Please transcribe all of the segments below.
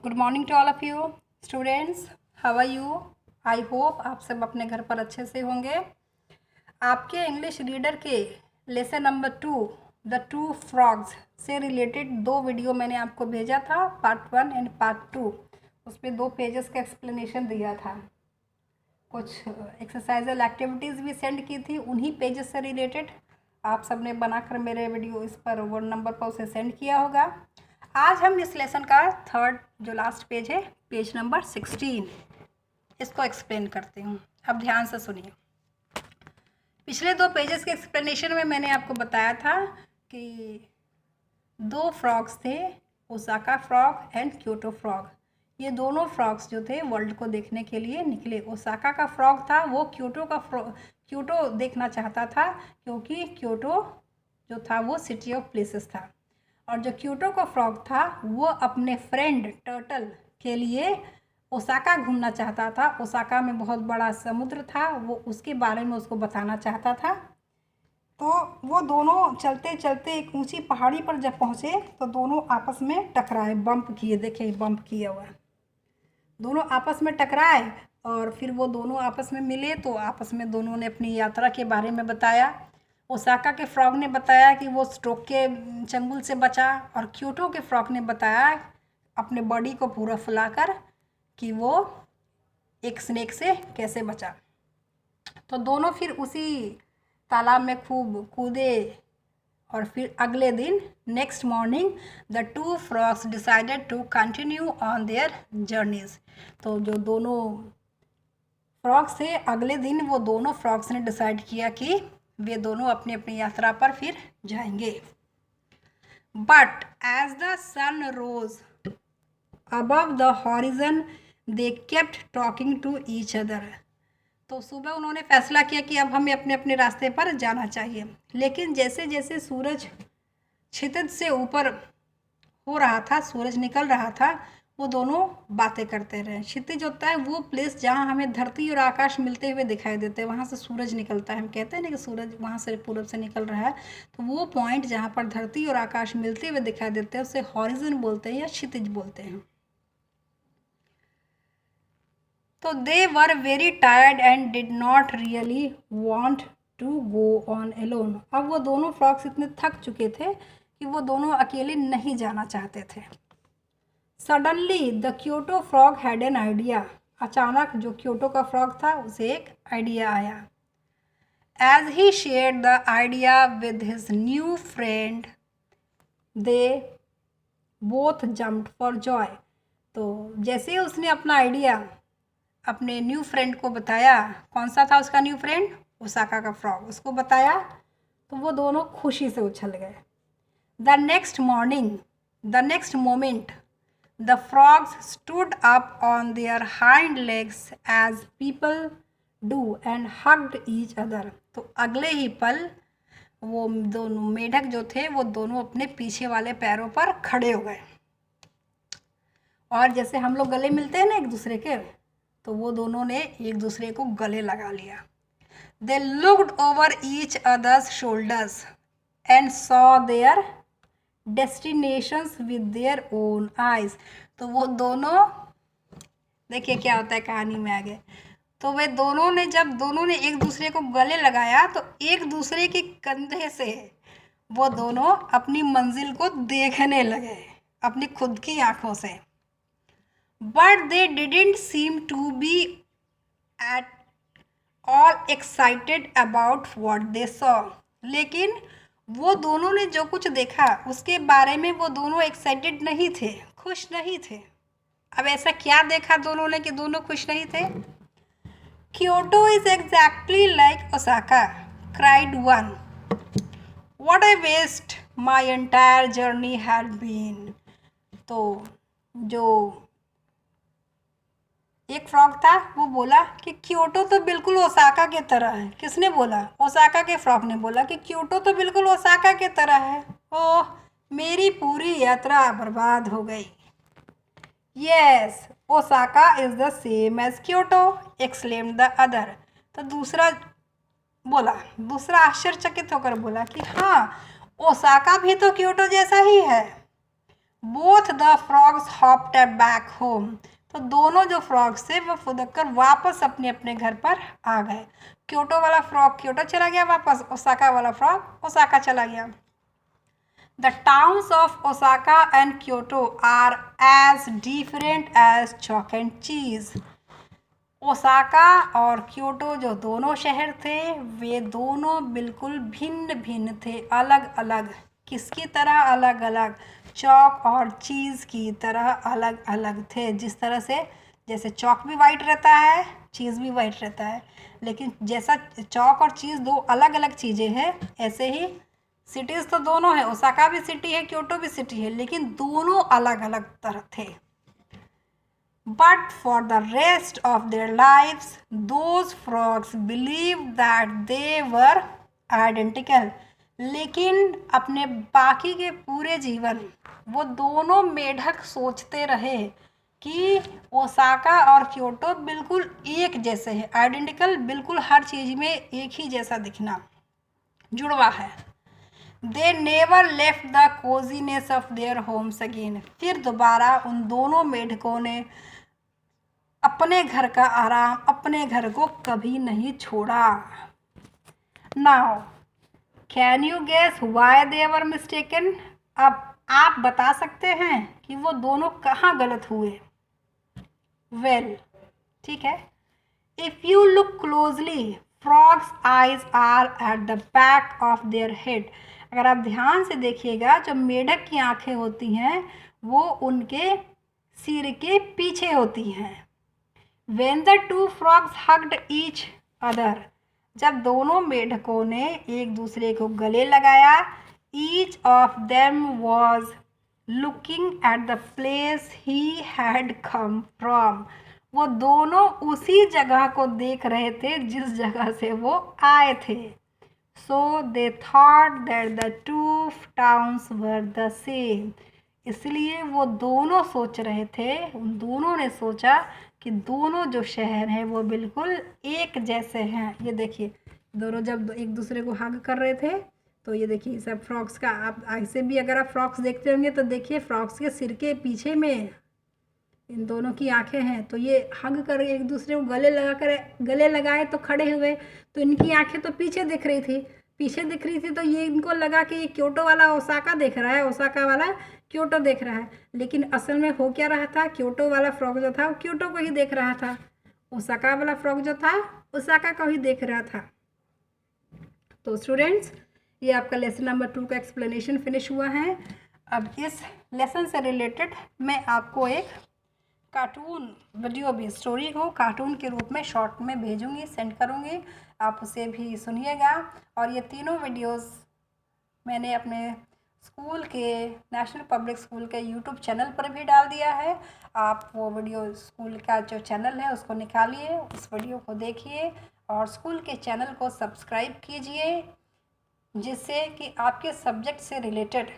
Good morning to all of you students. How are you? I hope आप सब अपने घर पर अच्छे से होंगे। आपके इंग्लिश रीडर के lesson number 2 the two frogs से रिलेटेड 2 वीडियो मैंने आपको भेजा था, पार्ट 1 एंड पार्ट 2। उसमें 2 पेजेस का एक्सप्लेनेशन दिया था, कुछ एक्सरसाइजल एक्टिविटीज़ भी सेंड की थी उन्हीं पेजेस से रिलेटेड। आप सब ने बनाकर मेरे वीडियो इस पर 1 नंबर पर उसे सेंड किया होगा। आज हम इस लेसन का थर्ड जो लास्ट पेज है, पेज नंबर 16, इसको एक्सप्लेन करती हूँ। अब ध्यान से सुनिए। पिछले 2 पेजेस के एक्सप्लेनेशन में मैंने आपको बताया था कि 2 फ्रॉग्स थे, Osaka frog and Kyoto frog. ये दोनों फ्रॉग्स जो थे वर्ल्ड को देखने के लिए निकले। ओसाका का फ्रॉग था वो क्योटो देखना चाहता था, क्योंकि क्योटो जो था वो सिटी ऑफ प्लेसेस था। और जो क्योटो का फ्रॉग था वो अपने फ्रेंड टर्टल के लिए ओसाका घूमना चाहता था। ओसाका में बहुत बड़ा समुद्र था, वो उसके बारे में उसको बताना चाहता था। तो वो दोनों चलते चलते एक ऊंची पहाड़ी पर जब पहुँचे तो दोनों आपस में टकराए, बम्प किए। देखिए बम्प किया हुआ, दोनों आपस में टकराए और फिर वो दोनों आपस में मिले तो आपस में दोनों ने अपनी यात्रा के बारे में बताया। ओसाका के फ्रॉग ने बताया कि वो स्ट्रोक के चंगुल से बचा, और क्योटो के फ्रॉग ने बताया अपने बॉडी को पूरा फुलाकर कि वो एक स्नेक से कैसे बचा। तो दोनों फिर उसी तालाब में खूब कूदे और फिर अगले दिन next morning the two frogs decided to continue on their journeys. तो जो दोनों फ्रॉग्स थे अगले दिन वो दोनों फ्रॉग्स ने डिसाइड किया कि वे दोनों अपनी अपनी यात्रा पर फिर जाएंगे। But as the sun rose above the horizon they kept talking to each other. तो सुबह उन्होंने फैसला किया कि अब हमें अपने अपने रास्ते पर जाना चाहिए। लेकिन जैसे जैसे सूरज क्षितिज से ऊपर हो रहा था, सूरज निकल रहा था, वो दोनों बातें करते रहे। क्षितिज होता है वो प्लेस जहाँ हमें धरती और आकाश मिलते हुए दिखाई देते हैं, वहाँ से सूरज निकलता है। हम कहते हैं ना कि सूरज वहाँ से पूरब से निकल रहा है, तो वो पॉइंट जहाँ पर धरती और आकाश मिलते हुए दिखाई देते हैं उसे हॉरिजन बोलते हैं या क्षितिज बोलते हैं। तो they were very tired and did not really want to go on alone. अब वो दोनों फ्रॉग्स इतने थक चुके थे कि वो दोनों अकेले नहीं जाना चाहते थे। Suddenly the Kyoto frog had an idea. अचानक जो क्योटो का फ्रॉग था उसे एक आइडिया आया। As he shared the idea with his new friend they both jumped for joy. तो जैसे ही उसने अपना आइडिया अपने न्यू फ्रेंड को बताया, कौन सा था उसका न्यू फ्रेंड? ओसाका का फ्रॉग। उसको बताया तो वो दोनों खुशी से उछल गए। The next moment the frogs stood up on their hind legs as people do and hugged each other. तो अगले ही पल वो दोनों मेढक जो थे वो दोनों अपने पीछे वाले पैरों पर खड़े हो गए, और जैसे हम लोग गले मिलते हैं ना एक दूसरे के, तो वो दोनों ने एक दूसरे को गले लगा लिया। They looked over each others shoulders and saw their destinations with their own eyes. तो वो दोनों, देखिए क्या होता है कहानी में आगे। तो वे दोनों ने जब दोनों ने एक दूसरे को गले लगाया तो एक दूसरे के कंधे से वो दोनों अपनी मंजिल को देखने लगे अपनी खुद की आंखों से। But they didn't seem to be at all excited about what they saw. लेकिन वो दोनों ने जो कुछ देखा उसके बारे में वो दोनों एक्साइटेड नहीं थे, खुश नहीं थे। अब ऐसा क्या देखा दोनों ने कि दोनों खुश नहीं थे? Kyoto is exactly like Osaka, cried one. What a waste my entire journey had been. तो जो एक फ्रॉग था वो बोला कि क्योटो तो बिल्कुल ओसाका के तरह है। किसने बोला? ओसाका के फ्रॉग ने बोला कि क्योटो तो बिल्कुल ओसाका के तरह है। ओह, मेरी पूरी यात्रा बर्बाद हो गई। Yes, Osaka is the same as Kyoto, exclaimed the other. तो दूसरा आश्चर्यचकित होकर बोला कि हाँ, ओसाका भी तो क्योटो जैसा ही है। Both the frogs hopped back home. तो दोनों जो फ्रॉग्स थे वो फुदक कर वापस अपने अपने घर पर आ गए। क्योटो वाला फ्रॉग क्योटो चला गया वापस, ओसाका वाला फ्रॉग ओसाका चला गया। The towns of Osaka and Kyoto are as different as chalk and cheese. Osaka और क्योटो जो दोनों शहर थे वे दोनों बिल्कुल भिन्न भिन्न थे, अलग अलग। किसकी तरह अलग अलग? चौक और चीज़ की तरह अलग अलग थे। जिस तरह से जैसे चौक भी वाइट रहता है, चीज़ भी वाइट रहता है, लेकिन जैसा चौक और चीज़ दो अलग अलग चीज़ें हैं, ऐसे ही सिटीज़ तो दोनों है, ओसाका भी सिटी है, क्योटो भी सिटी है, लेकिन दोनों अलग अलग तरह थे। But for the rest of their lives, those frogs believed that they were identical. लेकिन अपने बाकी के पूरे जीवन वो दोनों मेढक सोचते रहे कि ओसाका और क्योटो बिल्कुल एक जैसे हैं, आइडेंटिकल, बिल्कुल हर चीज़ में एक ही जैसा दिखना, जुड़वा है। They never left the coziness of their homes again. फिर दोबारा उन दोनों मेढकों ने अपने घर का आराम, अपने घर को कभी नहीं छोड़ा। Now, can you guess why they were mistaken? अब आप बता सकते हैं कि वो दोनों कहाँ गलत हुए? Well, ठीक है। If you look closely, frogs' eyes are at the back of their head. अगर आप ध्यान से देखिएगा, जो मेढक की आंखें होती हैं वो उनके सिर के पीछे होती हैं। When the two frogs hugged each other, जब दोनों मेढकों ने एक दूसरे को गले लगाया, each of them was looking at the place he had come from. वो दोनों उसी जगह को देख रहे थे जिस जगह से वो आए थे। So they thought that the two towns were the same. इसलिए वो दोनों सोच रहे थे, उन दोनों ने सोचा कि दोनों जो शहर हैं वो बिल्कुल एक जैसे हैं। ये देखिए, दोनों जब एक दूसरे को हग कर रहे थे तो ये देखिए सब फ्रॉक्स का, आप ऐसे भी अगर आप फ्रॉक्स देखते होंगे तो देखिए फ्रॉक्स के सिर के पीछे में इन दोनों की आंखें हैं, तो ये हग कर एक दूसरे को गले लगाए तो खड़े हुए, तो इनकी आंखें तो पीछे दिख रही थी, तो ये इनको लगा कि ये क्योटो वाला ओसाका देख रहा है, ओसाका वाला क्योटो देख रहा है, लेकिन असल में हो क्या रहा था? क्योटो वाला फ्रॉग जो था वो क्योटो को ही देख रहा था, ओसाका वाला फ्रॉग जो था ओसाका को ही देख रहा था। तो स्टूडेंट्स, ये आपका लेसन नंबर 2 का एक्सप्लेनेशन फिनिश हुआ है। अब इस लेसन से रिलेटेड मैं आपको एक कार्टून वीडियो भी, स्टोरी को कार्टून के रूप में शॉर्ट में भेजूंगी, सेंड करूंगी, आप उसे भी सुनिएगा। और ये तीनों वीडियोस मैंने अपने स्कूल के, नेशनल पब्लिक स्कूल के यूट्यूब चैनल पर भी डाल दिया है। आप वो वीडियो, स्कूल का जो चैनल है उसको निकालिए, उस वीडियो को देखिए और स्कूल के चैनल को सब्सक्राइब कीजिए, जिससे कि आपके सब्जेक्ट से रिलेटेड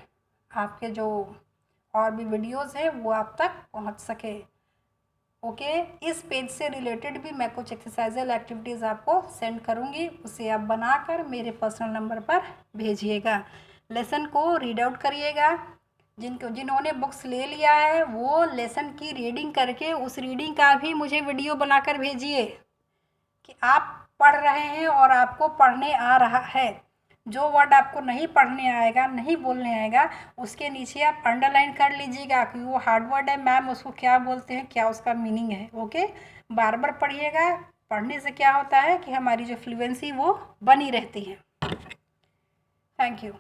आपके जो और भी वीडियोस हैं वो आप तक पहुंच सके। ओके, इस पेज से रिलेटेड भी मैं कुछ एक्सरसाइजल एक्टिविटीज़ आपको सेंड करूंगी, उसे आप बनाकर मेरे पर्सनल नंबर पर भेजिएगा। लेसन को रीड आउट करिएगा। जिन्होंने बुक्स ले लिया है वो लेसन की रीडिंग करके उस रीडिंग का भी मुझे वीडियो बनाकर भेजिए कि आप पढ़ रहे हैं और आपको पढ़ने आ रहा है। जो वर्ड आपको नहीं पढ़ने आएगा, नहीं बोलने आएगा, उसके नीचे आप अंडरलाइन कर लीजिएगा कि वो हार्ड वर्ड है, मैम उसको क्या बोलते हैं, क्या उसका मीनिंग है। ओके, बार बार पढ़िएगा। पढ़ने से क्या होता है कि हमारी जो फ्लुएंसी वो बनी रहती है। Thank you.